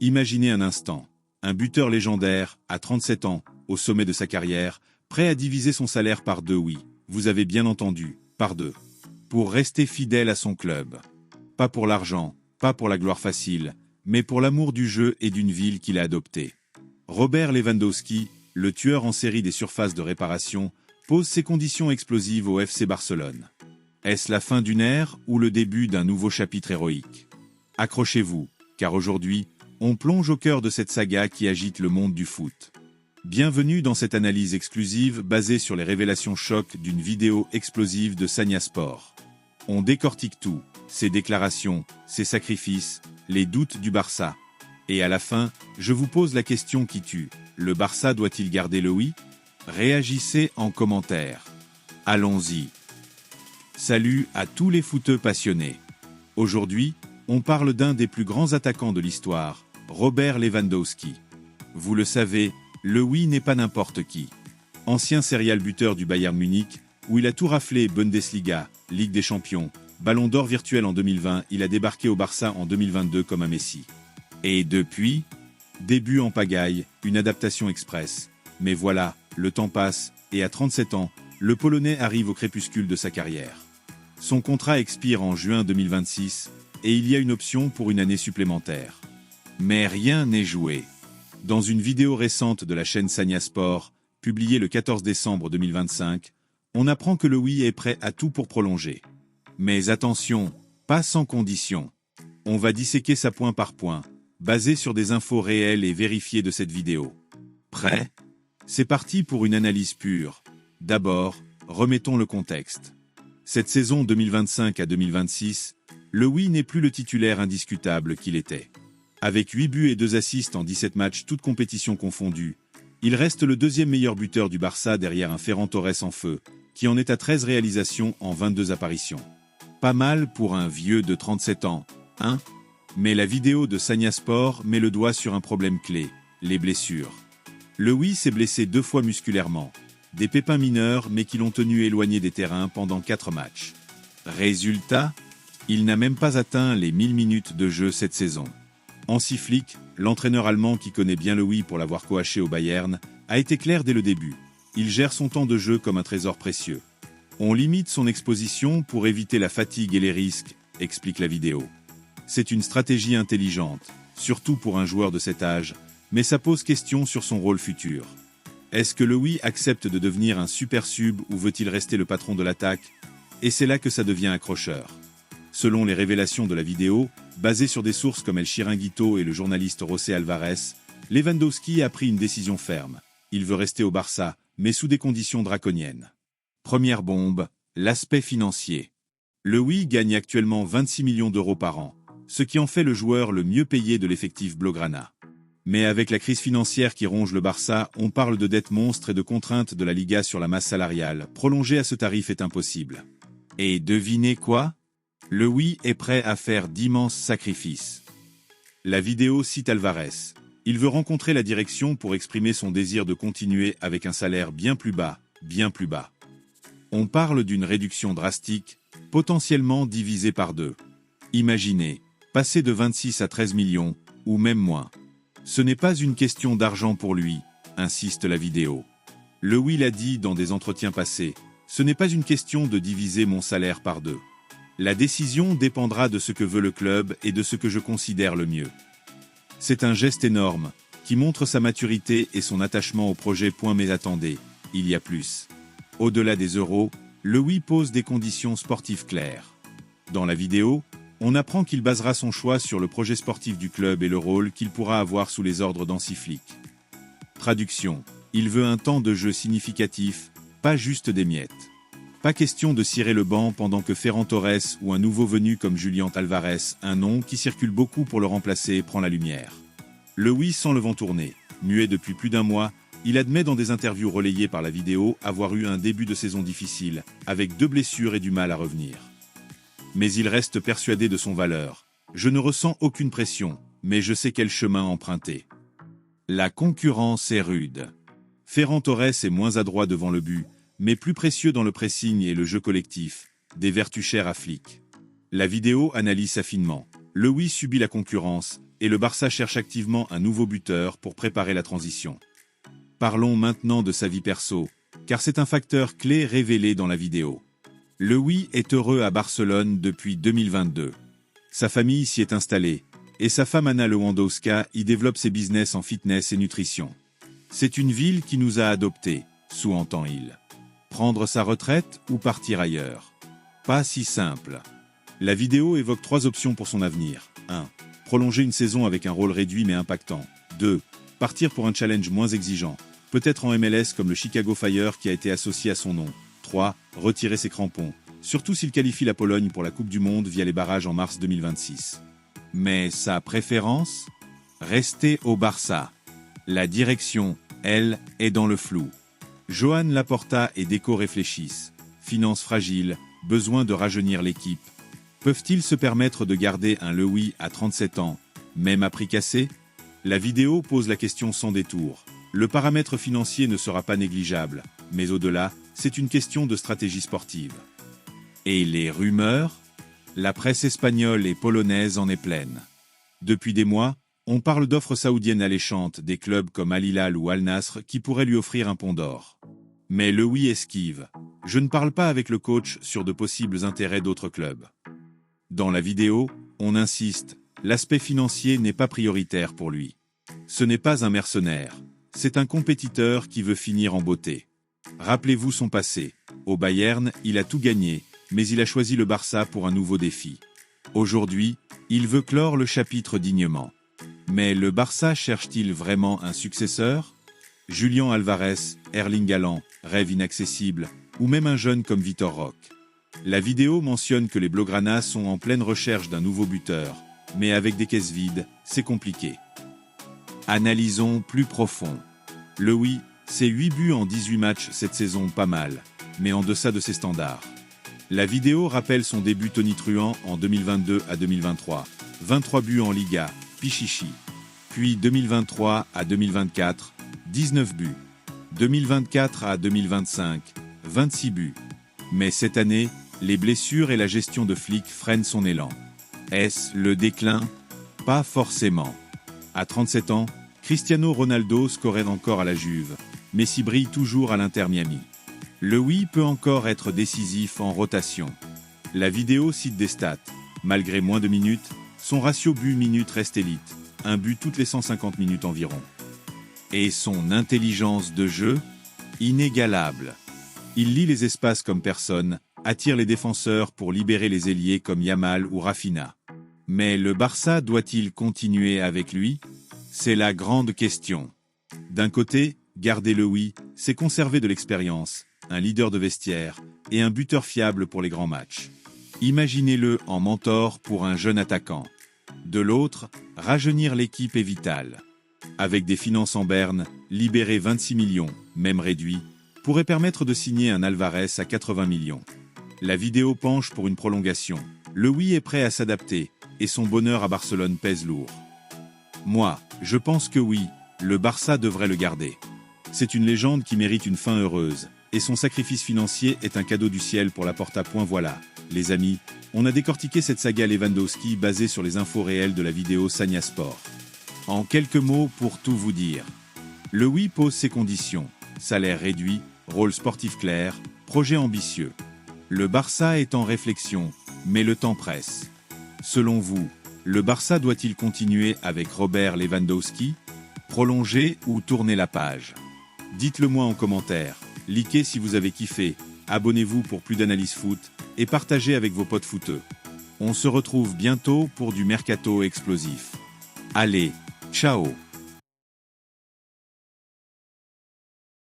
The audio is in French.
Imaginez un instant, un buteur légendaire, à 37 ans, au sommet de sa carrière, prêt à diviser son salaire par deux, oui, vous avez bien entendu, par deux. Pour rester fidèle à son club. Pas pour l'argent, pas pour la gloire facile, mais pour l'amour du jeu et d'une ville qu'il a adoptée. Robert Lewandowski, le tueur en série des surfaces de réparation, pose ses conditions explosives au FC Barcelone. Est-ce la fin d'une ère ou le début d'un nouveau chapitre héroïque? Accrochez-vous, car aujourd'hui, on plonge au cœur de cette saga qui agite le monde du foot. Bienvenue dans cette analyse exclusive basée sur les révélations chocs d'une vidéo explosive de Sanya Sport. On décortique tout, ses déclarations, ses sacrifices, les doutes du Barça. Et à la fin, je vous pose la question qui tue. Le Barça doit-il garder le oui? Réagissez en commentaire. Allons-y. Salut à tous les footeux passionnés. Aujourd'hui, on parle d'un des plus grands attaquants de l'histoire, Robert Lewandowski. Vous le savez, le oui n'est pas n'importe qui. Ancien serial buteur du Bayern Munich, où il a tout raflé, Bundesliga, Ligue des Champions, Ballon d'Or virtuel en 2020, il a débarqué au Barça en 2022 comme un Messi. Et depuis, début en pagaille, une adaptation express. Mais voilà, le temps passe, et à 37 ans, le Polonais arrive au crépuscule de sa carrière. Son contrat expire en juin 2026, et il y a une option pour une année supplémentaire. Mais rien n'est joué. Dans une vidéo récente de la chaîne Sanya Sport, publiée le 14 décembre 2025, on apprend que le oui est prêt à tout pour prolonger. Mais attention, pas sans condition. On va disséquer ça point par point, basé sur des infos réelles et vérifiées de cette vidéo. Prêt? C'est parti pour une analyse pure. D'abord, remettons le contexte. Cette saison 2025 à 2026, le oui n'est plus le titulaire indiscutable qu'il était. Avec 8 buts et 2 assists en 17 matchs toutes compétitions confondues, il reste le deuxième meilleur buteur du Barça derrière un Ferran Torres en feu, qui en est à 13 réalisations en 22 apparitions. Pas mal pour un vieux de 37 ans, hein? Mais la vidéo de Sanya Sport met le doigt sur un problème clé, les blessures. Le oui s'est blessé 2 fois musculairement, des pépins mineurs mais qui l'ont tenu éloigné des terrains pendant 4 matchs. Résultat, il n'a même pas atteint les 1000 minutes de jeu cette saison. Hansi Flick, l'entraîneur allemand qui connaît bien le oui pour l'avoir coaché au Bayern, a été clair dès le début. Il gère son temps de jeu comme un trésor précieux. On limite son exposition pour éviter la fatigue et les risques, explique la vidéo. C'est une stratégie intelligente, surtout pour un joueur de cet âge, mais ça pose question sur son rôle futur. Est-ce que le oui accepte de devenir un super sub ou veut-il rester le patron de l'attaque? Et c'est là que ça devient accrocheur. Selon les révélations de la vidéo, basées sur des sources comme El Chiringuito et le journaliste José Alvarez, Lewandowski a pris une décision ferme. Il veut rester au Barça, mais sous des conditions draconiennes. Première bombe, l'aspect financier. Le oui gagne actuellement 26 millions d'euros par an, ce qui en fait le joueur le mieux payé de l'effectif blaugrana. Mais avec la crise financière qui ronge le Barça, on parle de dettes monstres et de contraintes de la Liga sur la masse salariale. Prolonger à ce tarif est impossible. Et devinez quoi? Le oui est prêt à faire d'immenses sacrifices. La vidéo cite Alvarez. Il veut rencontrer la direction pour exprimer son désir de continuer avec un salaire bien plus bas, bien plus bas. On parle d'une réduction drastique, potentiellement divisée par 2. Imaginez, passer de 26 à 13 millions, ou même moins. Ce n'est pas une question d'argent pour lui, insiste la vidéo. Le oui l'a dit dans des entretiens passés, ce n'est pas une question de diviser mon salaire par 2. La décision dépendra de ce que veut le club et de ce que je considère le mieux. C'est un geste énorme, qui montre sa maturité et son attachement au projet. Mais attendez, il y a plus. Au-delà des euros, le oui pose des conditions sportives claires. Dans la vidéo, on apprend qu'il basera son choix sur le projet sportif du club et le rôle qu'il pourra avoir sous les ordres d'Hansi Flick. Traduction, il veut un temps de jeu significatif, pas juste des miettes. Pas question de cirer le banc pendant que Ferran Torres ou un nouveau venu comme Julián Alvarez, un nom qui circule beaucoup pour le remplacer, prend la lumière. Le oui sent le vent tourner. Muet depuis plus d'un mois, il admet dans des interviews relayées par la vidéo avoir eu un début de saison difficile, avec 2 blessures et du mal à revenir. Mais il reste persuadé de son valeur. Je ne ressens aucune pression, mais je sais quel chemin emprunter. La concurrence est rude. Ferran Torres est moins adroit devant le but, mais plus précieux dans le pressing et le jeu collectif, des vertus chères à Flick. La vidéo analyse finement. Le oui subit la concurrence, et le Barça cherche activement un nouveau buteur pour préparer la transition. Parlons maintenant de sa vie perso, car c'est un facteur clé révélé dans la vidéo. Lewy est heureux à Barcelone depuis 2022. Sa famille s'y est installée, et sa femme Anna Lewandowska y développe ses business en fitness et nutrition. C'est une ville qui nous a adoptés, sous-entend-il. Prendre sa retraite ou partir ailleurs? Pas si simple. La vidéo évoque 3 options pour son avenir. 1. Prolonger une saison avec un rôle réduit mais impactant. 2. Partir pour un challenge moins exigeant, peut-être en MLS comme le Chicago Fire qui a été associé à son nom. 3. Retirer ses crampons, surtout s'il qualifie la Pologne pour la Coupe du Monde via les barrages en mars 2026. Mais sa préférence? Rester au Barça. La direction, elle, est dans le flou. Joan Laporta et Deco réfléchissent. Finances fragiles, besoin de rajeunir l'équipe. Peuvent-ils se permettre de garder un Lewy à 37 ans, même à prix cassé? La vidéo pose la question sans détour. Le paramètre financier ne sera pas négligeable, mais au-delà, c'est une question de stratégie sportive. Et les rumeurs? La presse espagnole et polonaise en est pleine. Depuis des mois, on parle d'offres saoudiennes alléchantes des clubs comme Al Hilal ou Al Nasr qui pourraient lui offrir un pont d'or. Mais Lewy esquive. Je ne parle pas avec le coach sur de possibles intérêts d'autres clubs. Dans la vidéo, on insiste, l'aspect financier n'est pas prioritaire pour lui. Ce n'est pas un mercenaire, c'est un compétiteur qui veut finir en beauté. Rappelez-vous son passé. Au Bayern, il a tout gagné, mais il a choisi le Barça pour un nouveau défi. Aujourd'hui, il veut clore le chapitre dignement. Mais le Barça cherche-t-il vraiment un successeur? Julián Álvarez, Erling Haaland, rêve inaccessible, ou même un jeune comme Vitor Roque. La vidéo mentionne que les Blaugrana sont en pleine recherche d'un nouveau buteur, mais avec des caisses vides, c'est compliqué. Analysons plus profond. Lewy, c'est 8 buts en 18 matchs cette saison, pas mal, mais en deçà de ses standards. La vidéo rappelle son début tonitruant en 2022 à 2023, 23 buts en Liga, Pichichi. Puis 2023 à 2024, 19 buts. 2024 à 2025, 26 buts. Mais cette année, les blessures et la gestion de Flick freinent son élan. Est-ce le déclin? Pas forcément. À 37 ans, Cristiano Ronaldo scorait encore à la Juve. Messi brille toujours à l'Inter Miami. Lewy peut encore être décisif en rotation. La vidéo cite des stats. Malgré moins de minutes, son ratio but-minute reste élite. Un but toutes les 150 minutes environ. Et son intelligence de jeu? Inégalable. Il lit les espaces comme personne, attire les défenseurs pour libérer les ailiers comme Yamal ou Rafinha. Mais le Barça doit-il continuer avec lui? C'est la grande question. D'un côté, garder Lewy, c'est conserver de l'expérience, un leader de vestiaire et un buteur fiable pour les grands matchs. Imaginez-le en mentor pour un jeune attaquant. De l'autre, rajeunir l'équipe est vital. Avec des finances en berne, libérer 26 millions, même réduits, pourrait permettre de signer un Alvarez à 80 millions. La vidéo penche pour une prolongation. Lewy est prêt à s'adapter, et son bonheur à Barcelone pèse lourd. Moi, je pense que oui, le Barça devrait le garder. C'est une légende qui mérite une fin heureuse, et son sacrifice financier est un cadeau du ciel pour la Porta. Voilà, les amis, on a décortiqué cette saga Lewandowski basée sur les infos réelles de la vidéo Sagna Sport. En quelques mots pour tout vous dire. Lewy pose ses conditions, salaire réduit, rôle sportif clair, projet ambitieux. Le Barça est en réflexion, mais le temps presse. Selon vous, le Barça doit-il continuer avec Robert Lewandowski, prolonger ou tourner la page? Dites-le moi en commentaire, likez si vous avez kiffé, abonnez-vous pour plus d'analyse foot et partagez avec vos potes footeux. On se retrouve bientôt pour du mercato explosif. Allez, ciao!